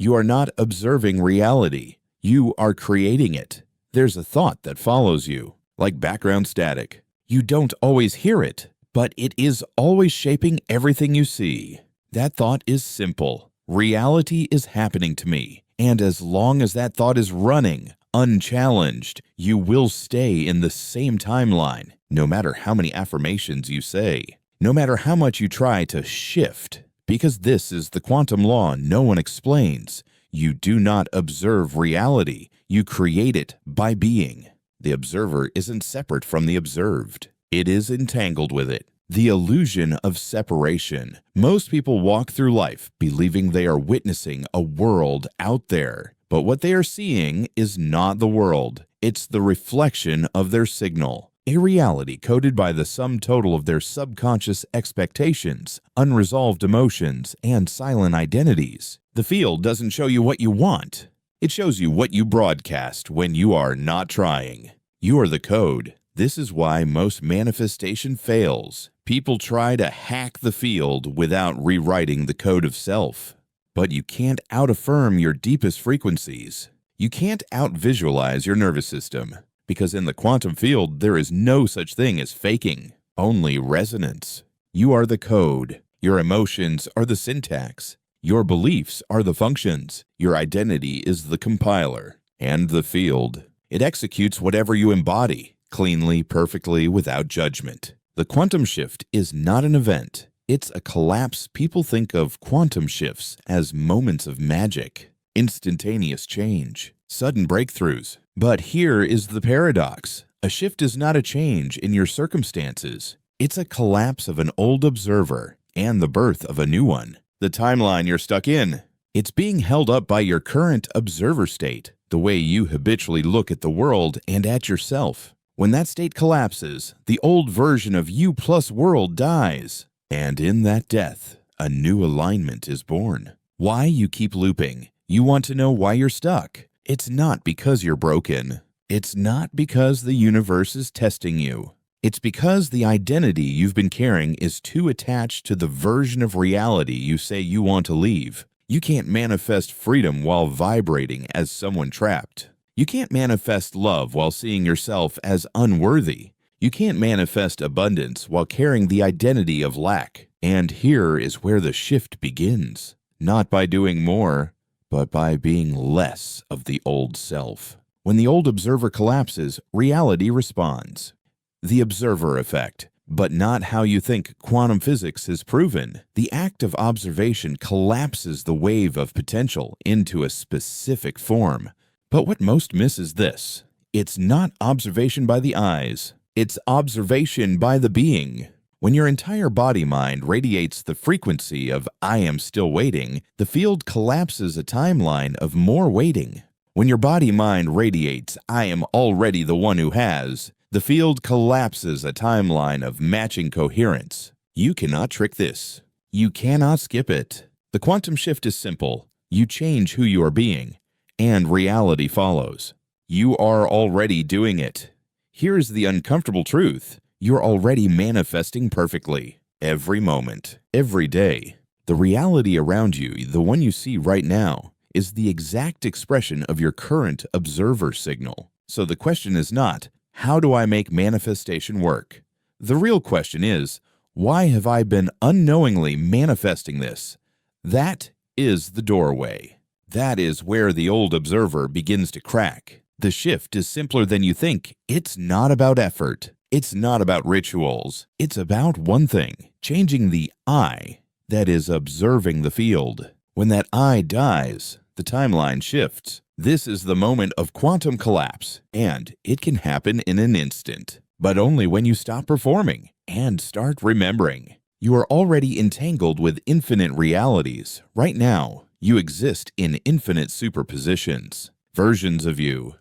You are not observing reality. You are creating it. There's a thought that follows you, like background static. You don't always hear it, but it is always shaping everything you see. That thought is simple. Reality is happening to me, and as long as that thought is running, unchallenged, you will stay in the same timeline, no matter how many affirmations you say, no matter how much you try to shift, because this is the quantum law no one explains. You do not observe reality, you create it by being. The observer isn't separate from the observed. It is entangled with it. The illusion of separation. Most people walk through life believing they are witnessing a world out there, but what they are seeing is not the world. It's the reflection of their signal, a reality coded by the sum total of their subconscious expectations, unresolved emotions, and silent identities. The field doesn't show you what you want. It shows you what you broadcast when you are not trying. You are the code. This is why most manifestation fails. People try to hack the field without rewriting the code of self. But you can't out-affirm your deepest frequencies. You can't out-visualize your nervous system, because in the quantum field there is no such thing as faking, only resonance. You are the code. Your emotions are the syntax. Your beliefs are the functions. Your identity is the compiler. And the field. It executes whatever you embody, cleanly, perfectly, without judgment. The quantum shift is not an event. It's a collapse. People think of quantum shifts as moments of magic, instantaneous change, sudden breakthroughs. But here is the paradox. A shift is not a change in your circumstances. It's a collapse of an old observer and the birth of a new one. The timeline you're stuck in. It's being held up by your current observer state, the way you habitually look at the world and at yourself. When that state collapses, the old version of you plus world dies. And in that death, a new alignment is born. Why you keep looping? You want to know why you're stuck. It's not because you're broken. It's not because the universe is testing you. It's because the identity you've been carrying is too attached to the version of reality you say you want to leave. You can't manifest freedom while vibrating as someone trapped. You can't manifest love while seeing yourself as unworthy. You can't manifest abundance while carrying the identity of lack. And here is where the shift begins. Not by doing more, but by being less of the old self. When the old observer collapses, reality responds. The observer effect, but not how you think quantum physics has proven. The act of observation collapses the wave of potential into a specific form. But what most miss is this. It's not observation by the eyes. It's observation by the being. When your entire body-mind radiates the frequency of I am still waiting, the field collapses a timeline of more waiting. When your body-mind radiates I am already the one who has, the field collapses a timeline of matching coherence. You cannot trick this. You cannot skip it. The quantum shift is simple. You change who you are being, and reality follows. You are already doing it. Here is the uncomfortable truth. You're already manifesting perfectly. Every moment, every day. The reality around you, the one you see right now, is the exact expression of your current observer signal. So the question is not, how do I make manifestation work? The real question is, why have I been unknowingly manifesting this? That is the doorway. That is where the old observer begins to crack. The shift is simpler than you think. It's not about effort. It's not about rituals. It's about one thing, changing the I, that is observing the field. When that I dies, the timeline shifts. This is the moment of quantum collapse, and it can happen in an instant, but only when you stop performing and start remembering. You are already entangled with infinite realities. Right now, you exist in infinite superpositions, versions of you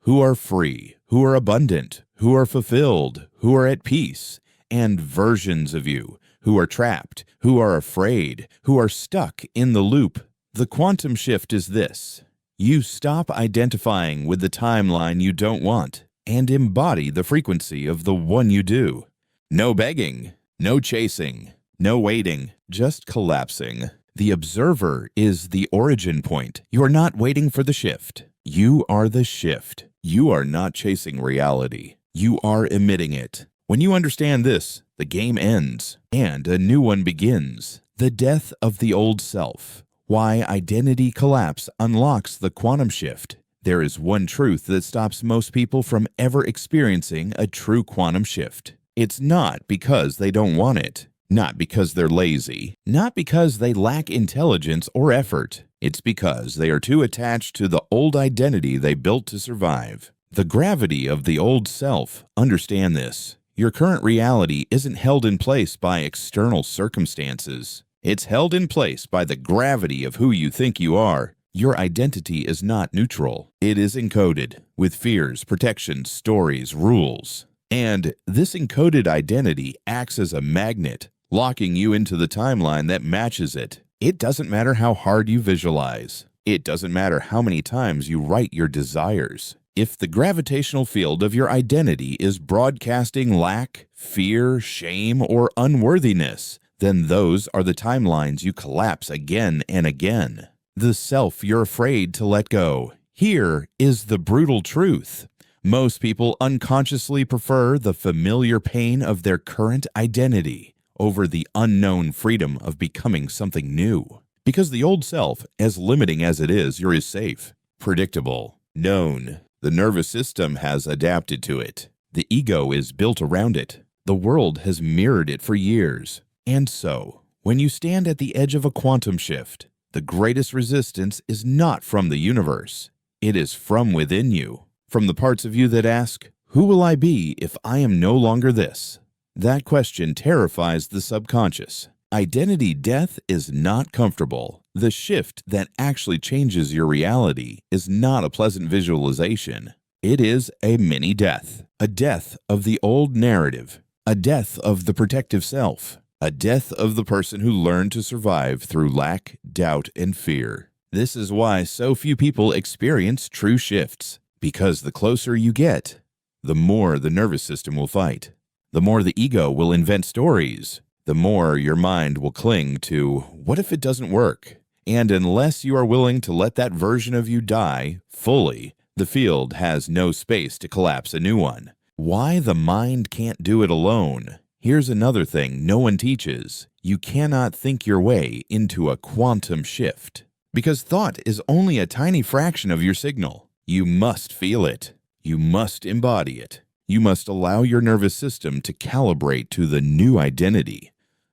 who are free, who are abundant, who are fulfilled, who are at peace, and versions of you who are trapped, who are afraid, who are stuck in the loop. The quantum shift is this. You stop identifying with the timeline you don't want and embody the frequency of the one you do. No begging, no chasing, no waiting, just collapsing. The observer is the origin point. You're not waiting for the shift. You are the shift. You are not chasing reality. You are emitting it. When you understand this, the game ends and a new one begins. The death of the old self. Why identity collapse unlocks the quantum shift. There is one truth that stops most people from ever experiencing a true quantum shift. It's not because they don't want it, not because they're lazy, not because they lack intelligence or effort. It's because they are too attached to the old identity they built to survive. The gravity of the old self. Understand this. Your current reality isn't held in place by external circumstances. It's held in place by the gravity of who you think you are. Your identity is not neutral. It is encoded with fears, protections, stories, rules. And this encoded identity acts as a magnet, locking you into the timeline that matches it. It doesn't matter how hard you visualize. It doesn't matter how many times you write your desires. If the gravitational field of your identity is broadcasting lack, fear, shame, or unworthiness, then those are the timelines you collapse again and again. The self you're afraid to let go. Here is the brutal truth. Most people unconsciously prefer the familiar pain of their current identity over the unknown freedom of becoming something new. Because the old self, as limiting as it is safe, predictable, known. The nervous system has adapted to it. The ego is built around it. The world has mirrored it for years. And so, when you stand at the edge of a quantum shift, the greatest resistance is not from the universe. It is from within you, from the parts of you that ask, "Who will I be if I am no longer this?" That question terrifies the subconscious. Identity death is not comfortable. The shift that actually changes your reality is not a pleasant visualization. It is a mini death, a death of the old narrative, a death of the protective self, a death of the person who learned to survive through lack, doubt, and fear. This is why so few people experience true shifts, because the closer you get, the more the nervous system will fight, the more the ego will invent stories, the more your mind will cling to, what if it doesn't work? And unless you are willing to let that version of you die fully, the field has no space to collapse a new one. Why the mind can't do it alone? Here's another thing no one teaches. You cannot think your way into a quantum shift. Because thought is only a tiny fraction of your signal. You must feel it. You must embody it. You must allow your nervous system to calibrate to the new identity,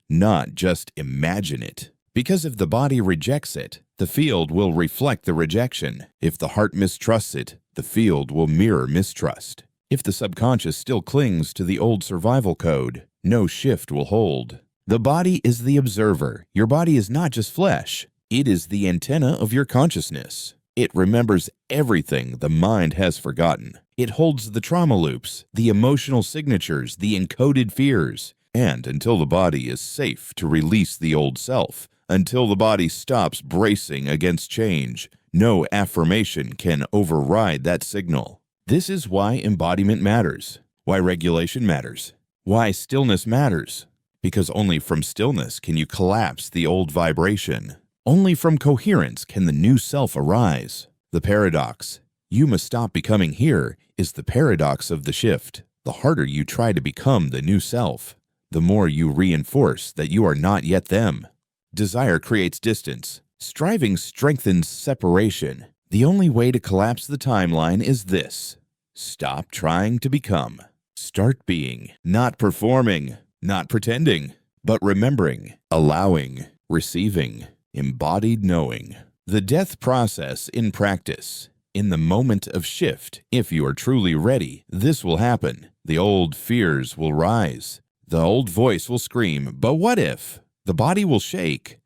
not just imagine it. Because if the body rejects it, the field will reflect the rejection. If the heart mistrusts it, the field will mirror mistrust. If the subconscious still clings to the old survival code, no shift will hold. The body is the observer. Your body is not just flesh. It is the antenna of your consciousness. It remembers everything the mind has forgotten. It holds the trauma loops, the emotional signatures, the encoded fears. And until the body is safe to release the old self, until the body stops bracing against change, no affirmation can override that signal. This is why embodiment matters, why regulation matters, why stillness matters. Because only from stillness can you collapse the old vibration. Only from coherence can the new self arise. The paradox, you must stop becoming here, is the paradox of the shift. The harder you try to become the new self, the more you reinforce that you are not yet them. Desire creates distance. Striving strengthens separation. The only way to collapse the timeline is this. Stop trying to become. Start being, not performing, not pretending, but remembering, allowing, receiving, embodied knowing. The death process in practice. In the moment of shift, if you are truly ready, this will happen. The old fears will rise. The old voice will scream, "But what if?" The body will shake.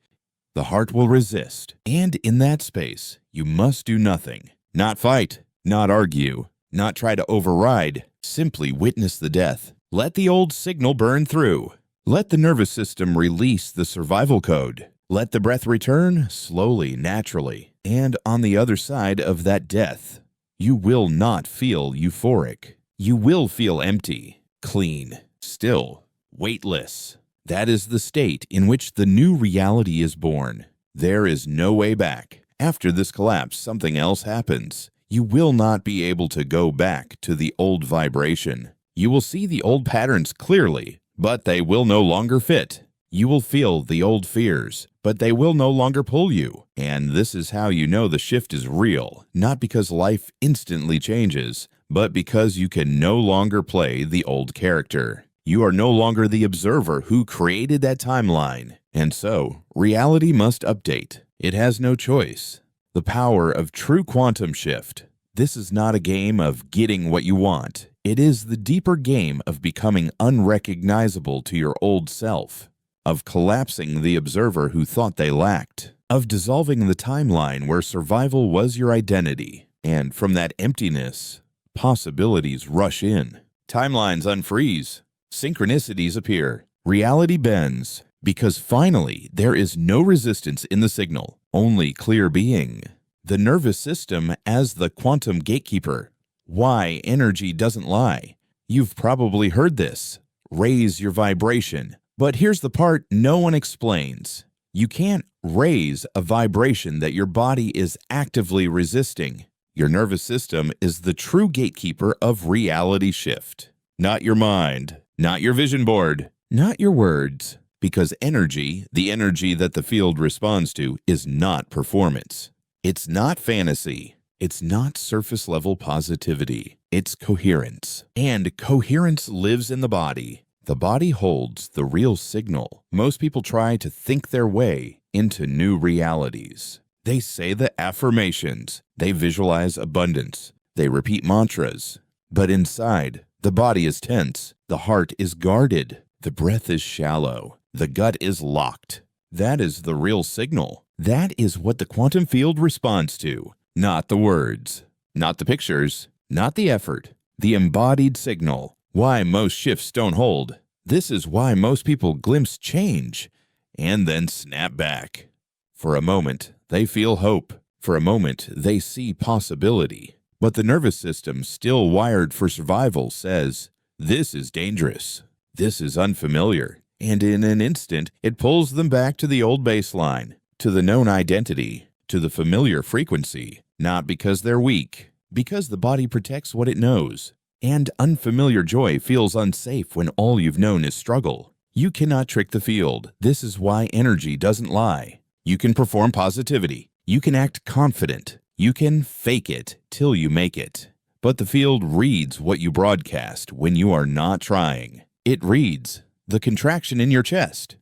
The heart will resist. And in that space, you must do nothing. Not fight, not argue, not try to override. Simply witness the death. Let the old signal burn through. Let the nervous system release the survival code. Let the breath return slowly, naturally. And on the other side of that death, you will not feel euphoric. You will feel empty, clean, still, weightless. That is the state in which the new reality is born. There is no way back. After this collapse, something else happens. You will not be able to go back to the old vibration. You will see the old patterns clearly, but they will no longer fit. You will feel the old fears, but they will no longer pull you. And this is how you know the shift is real, not because life instantly changes, but because you can no longer play the old character. You are no longer the observer who created that timeline. And so, reality must update. It has no choice. The power of true quantum shift. This is not a game of getting what you want. It is the deeper game of becoming unrecognizable to your old self, of collapsing the observer who thought they lacked, of dissolving the timeline where survival was your identity. And from that emptiness, possibilities rush in. Timelines unfreeze. Synchronicities appear. Reality bends. Because finally, there is no resistance in the signal, only clear being. The nervous system as the quantum gatekeeper. Why energy doesn't lie. You've probably heard this. Raise your vibration. But here's the part no one explains. You can't raise a vibration that your body is actively resisting. Your nervous system is the true gatekeeper of reality shift. Not your mind, not your vision board, not your words. Because energy, the energy that the field responds to, is not performance. It's not fantasy. It's not surface-level positivity. It's coherence. And coherence lives in the body. The body holds the real signal. Most people try to think their way into new realities. They say the affirmations. They visualize abundance. They repeat mantras. But inside, the body is tense. The heart is guarded. The breath is shallow. The gut is locked. That is the real signal. That is what the quantum field responds to. Not the words, not the pictures, not the effort. The embodied signal. Why most shifts don't hold. This is why most people glimpse change and then snap back. For a moment, they feel hope. For a moment, they see possibility. But the nervous system, still wired for survival, says, "This is dangerous. This is unfamiliar." And in an instant, it pulls them back to the old baseline, to the known identity, to the familiar frequency, not because they're weak, because the body protects what it knows. And unfamiliar joy feels unsafe when all you've known is struggle. You cannot trick the field. This is why energy doesn't lie. You can perform positivity. You can act confident. You can fake it till you make it. But the field reads what you broadcast when you are not trying. It reads the contraction in your chest,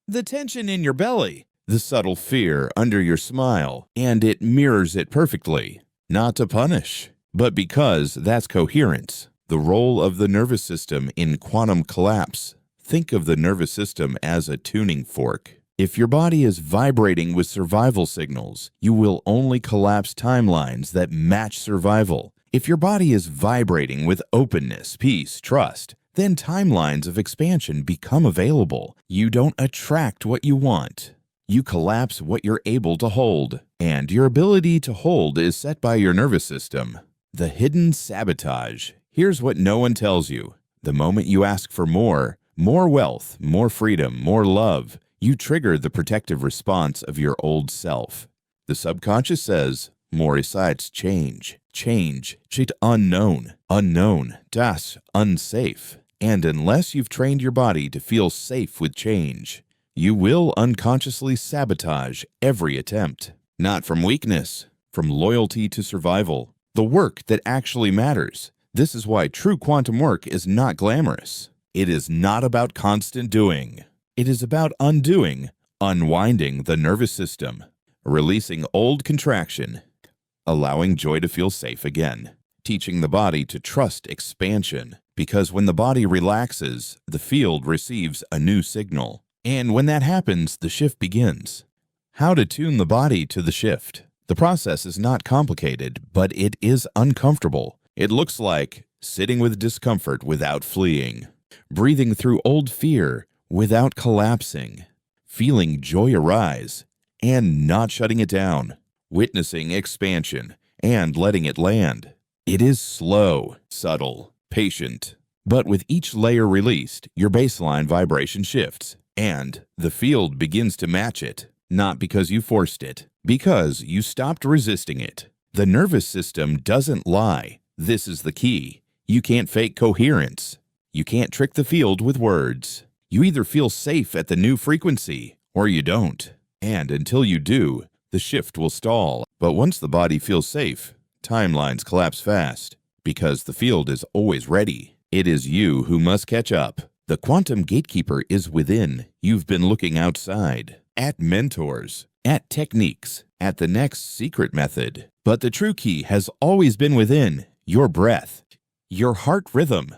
the tension in your belly, the subtle fear under your smile, and it mirrors it perfectly. Not to punish, but because that's coherence. The role of the nervous system in quantum collapse. Think of the nervous system as a tuning fork. If your body is vibrating with survival signals, you will only collapse timelines that match survival. If your body is vibrating with openness, peace, trust, then timelines of expansion become available. You don't attract what you want. You collapse what you're able to hold. And your ability to hold is set by your nervous system. The hidden sabotage. Here's what no one tells you. The moment you ask for more wealth, more freedom, more love, you trigger the protective response of your old self. The subconscious says, more recites change, shit unknown, das unsafe. And unless you've trained your body to feel safe with change, you will unconsciously sabotage every attempt. Not from weakness, from loyalty to survival. The work that actually matters. This is why true quantum work is not glamorous. It is not about constant doing. It is about undoing, unwinding the nervous system, releasing old contraction, allowing joy to feel safe again, teaching the body to trust expansion. Because when the body relaxes, the field receives a new signal. And when that happens, the shift begins. How to tune the body to the shift. The process is not complicated, but it is uncomfortable. It looks like sitting with discomfort without fleeing, breathing through old fear without collapsing, feeling joy arise and not shutting it down, witnessing expansion and letting it land. It is slow, subtle, patient, but with each layer released, your baseline vibration shifts, and the field begins to match it. not because you forced it, because you stopped resisting it. The nervous system doesn't lie. This is the key. You can't fake coherence. You can't trick the field with words. You either feel safe at the new frequency or you don't. And until you do, the shift will stall. But once the body feels safe, timelines collapse fast because the field is always ready. It is you who must catch up. The quantum gatekeeper is within. You've been looking outside, at mentors, at techniques, at the next secret method. But the true key has always been within. Your breath, your heart rhythm,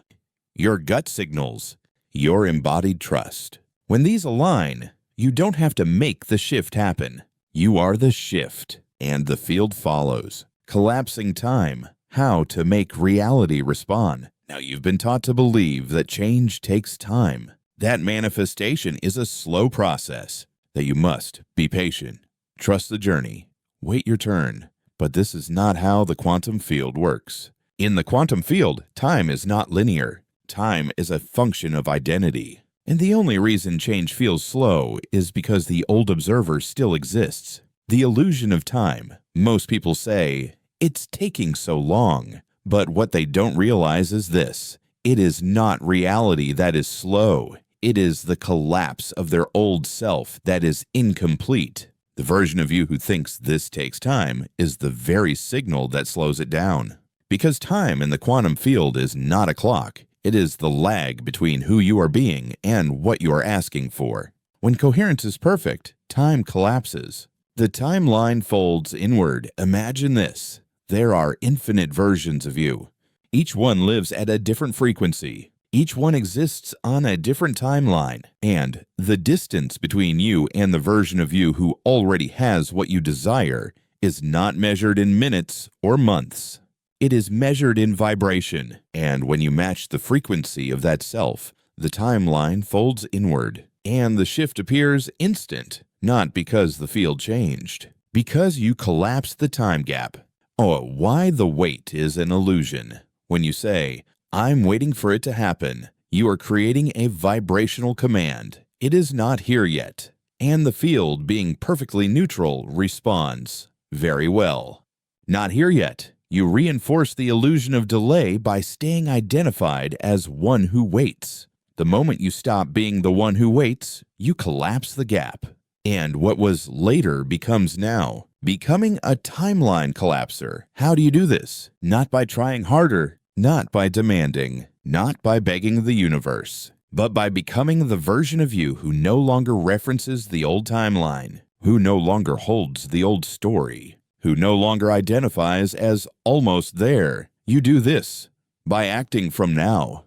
your gut signals, your embodied trust. When these align, you don't have to make the shift happen. You are the shift, and the field follows. Collapsing time, how to make reality respond. Now you've been taught to believe that change takes time. That manifestation is a slow process, that you must be patient. Trust the journey. Wait your turn. But this is not how the quantum field works. In the quantum field, time is not linear. Time is a function of identity. And the only reason change feels slow is because the old observer still exists. The illusion of time. Most people say, it's taking so long. But what they don't realize is this. It is not reality that is slow. It is the collapse of their old self that is incomplete. The version of you who thinks this takes time is the very signal that slows it down. Because time in the quantum field is not a clock. It is the lag between who you are being and what you are asking for. When coherence is perfect, time collapses. The timeline folds inward. Imagine this. There are infinite versions of you. Each one lives at a different frequency. Each one exists on a different timeline. And the distance between you and the version of you who already has what you desire is not measured in minutes or months. It is measured in vibration. And when you match the frequency of that self, the timeline folds inward. And the shift appears instant, not because the field changed, because you collapsed the time gap. Oh, why the wait is an illusion. When you say, I'm waiting for it to happen, you are creating a vibrational command. It is not here yet. And the field, being perfectly neutral, responds, very well. Not here yet. You reinforce the illusion of delay by staying identified as one who waits. The moment you stop being the one who waits, you collapse the gap. And what was later becomes now. Becoming a timeline collapser. How do you do this? Not by trying harder, not by demanding, not by begging the universe, but by becoming the version of you who no longer references the old timeline, who no longer holds the old story, who no longer identifies as almost there. You do this by acting from now,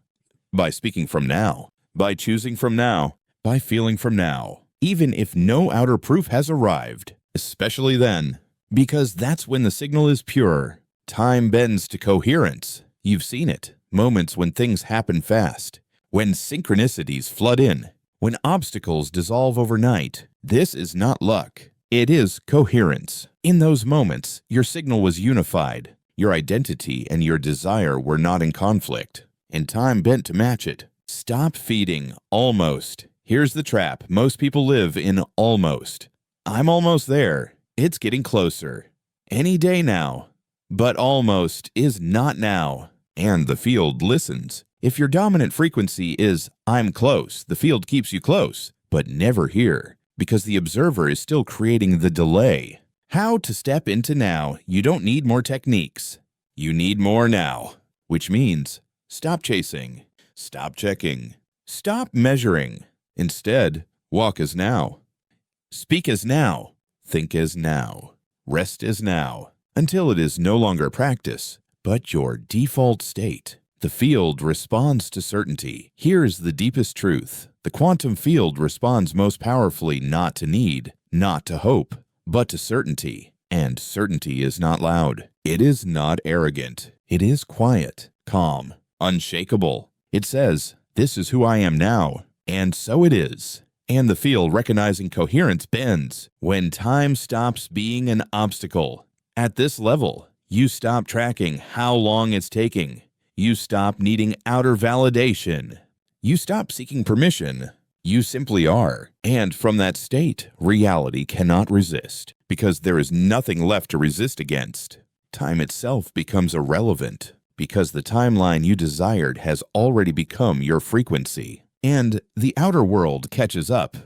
by speaking from now, by choosing from now, by feeling from now, even if no outer proof has arrived. Especially then, because that's when the signal is pure. Time bends to coherence. You've seen it. Moments when things happen fast. When synchronicities flood in. When obstacles dissolve overnight. This is not luck. It is coherence. In those moments, your signal was unified. Your identity and your desire were not in conflict. And time bent to match it. Stop feeding almost. Here's the trap. Most people live in almost. I'm almost there. It's getting closer. Any day now. But almost is not now. And the field listens. If your dominant frequency is I'm close, the field keeps you close, but never here, because the observer is still creating the delay. How to step into now. You don't need more techniques. You need more now, which means stop chasing, stop checking, stop measuring. Instead, walk as now. Speak as now, think as now, rest as now, until it is no longer practice, but your default state. The field responds to certainty. Here is the deepest truth. The quantum field responds most powerfully not to need, not to hope, but to certainty. And certainty is not loud. It is not arrogant. It is quiet, calm, unshakable. It says, this is who I am now, and so it is. And the field, recognizing coherence, bends when time stops being an obstacle. At this level, you stop tracking how long it's taking. You stop needing outer validation. You stop seeking permission. You simply are. And from that state, reality cannot resist, because there is nothing left to resist against. Time itself becomes irrelevant, because the timeline you desired has already become your frequency, and the outer world catches up.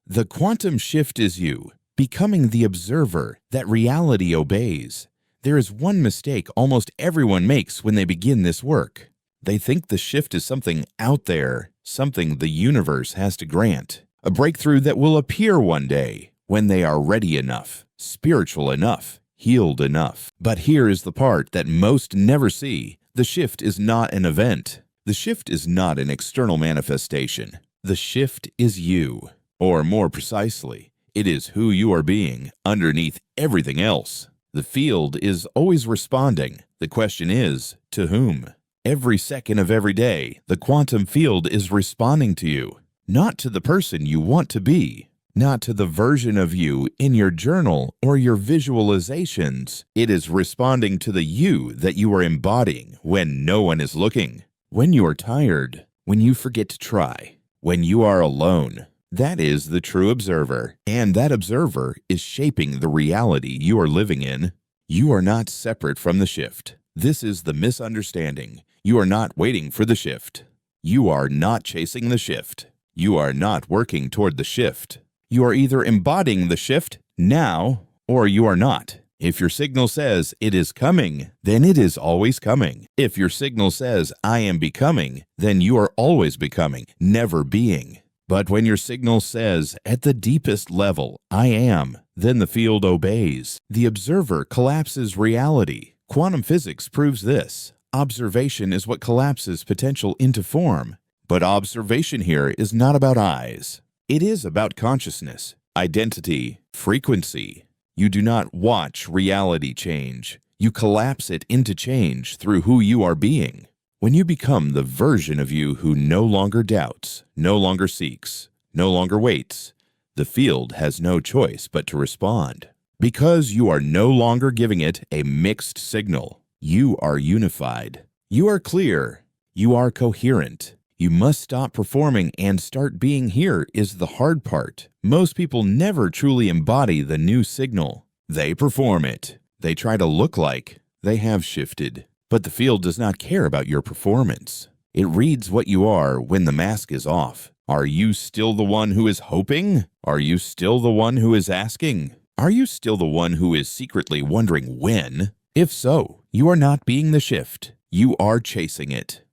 The quantum shift is you, becoming the observer that reality obeys. There is one mistake almost everyone makes when they begin this work. They think the shift is something out there, something the universe has to grant, a breakthrough that will appear one day when they are ready enough, spiritual enough, healed enough. But here is the part that most never see. The shift is not an event. The shift is not an external manifestation. The shift is you, or more precisely, it is who you are being underneath everything else. The field is always responding. The question is, to whom? Every second of every day, the quantum field is responding to you, not to the person you want to be, not to the version of you in your journal or your visualizations. It is responding to the you that you are embodying when no one is looking. When you are tired, when you forget to try, when you are alone, that is the true observer, and that observer is shaping the reality you are living in. You are not separate from the shift. This is the misunderstanding. You are not waiting for the shift. You are not chasing the shift. You are not working toward the shift. You are either embodying the shift now, or you are not. If your signal says it is coming, then it is always coming. If your signal says I am becoming, then you are always becoming, never being. But when your signal says, at the deepest level, I am, then the field obeys. The observer collapses reality. Quantum physics proves this. Observation is what collapses potential into form. But observation here is not about eyes. It is about consciousness, identity, frequency. You do not watch reality change. You collapse it into change through who you are being. When you become the version of you who no longer doubts, no longer seeks, no longer waits, the field has no choice but to respond. Because you are no longer giving it a mixed signal. You are unified. You are clear. You are coherent. You must stop performing and start being. Here is the hard part. Most people never truly embody the new signal. They perform it. They try to look like they have shifted. But the field does not care about your performance. It reads what you are when the mask is off. Are you still the one who is hoping? Are you still the one who is asking? Are you still the one who is secretly wondering when? If so, you are not being the shift. You are chasing it.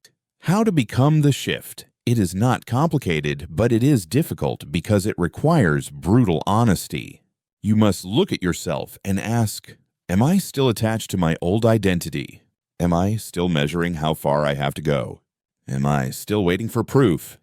How to become the shift? It is not complicated, but it is difficult because it requires brutal honesty. You must look at yourself and ask, am I still attached to my old identity? Am I still measuring how far I have to go? Am I still waiting for proof?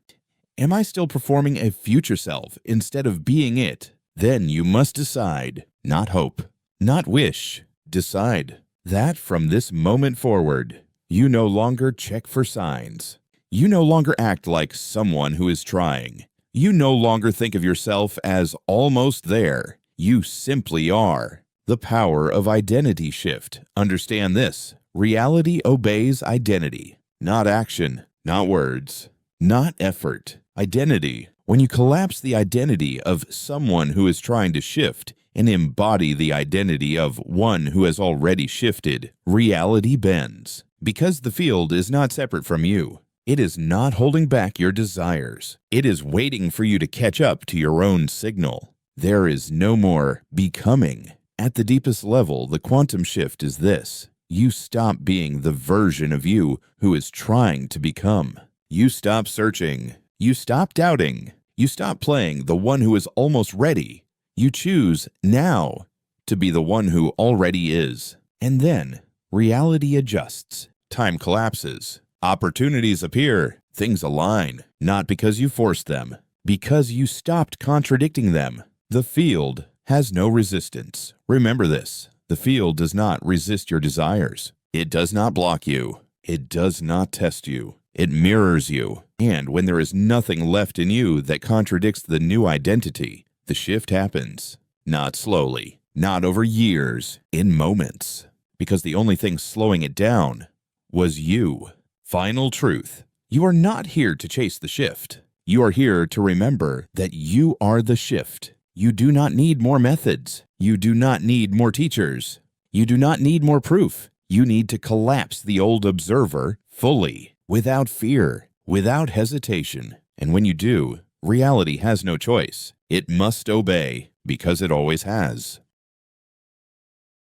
Am I still performing a future self instead of being it? Then you must decide, not hope, not wish. Decide that from this moment forward, you no longer check for signs. You no longer act like someone who is trying. You no longer think of yourself as almost there. You simply are. The power of identity shift. Understand this. Reality obeys identity, not action, not words, not effort. Identity. When you collapse the identity of someone who is trying to shift and embody the identity of one who has already shifted, reality bends. Because the field is not separate from you. It is not holding back your desires. It is waiting for you to catch up to your own signal. There is no more becoming. At the deepest level, the quantum shift is this. You stop being the version of you who is trying to become. You stop searching. You stop doubting. You stop playing the one who is almost ready. You choose now to be the one who already is. And then reality adjusts. Time collapses. Opportunities appear. Things align. Not because you forced them, because you stopped contradicting them. The field has no resistance. Remember this. The field does not resist your desires. It does not block you. It does not test you. It mirrors you. And when there is nothing left in you that contradicts the new identity, the shift happens. Not slowly, not over years, in moments. Because the only thing slowing it down was you. Final truth. You are not here to chase the shift. You are here to remember that you are the shift. You do not need more methods. You do not need more teachers. You do not need more proof. You need to collapse the old observer fully, without fear, without hesitation. And when you do, reality has no choice. It must obey because it always has.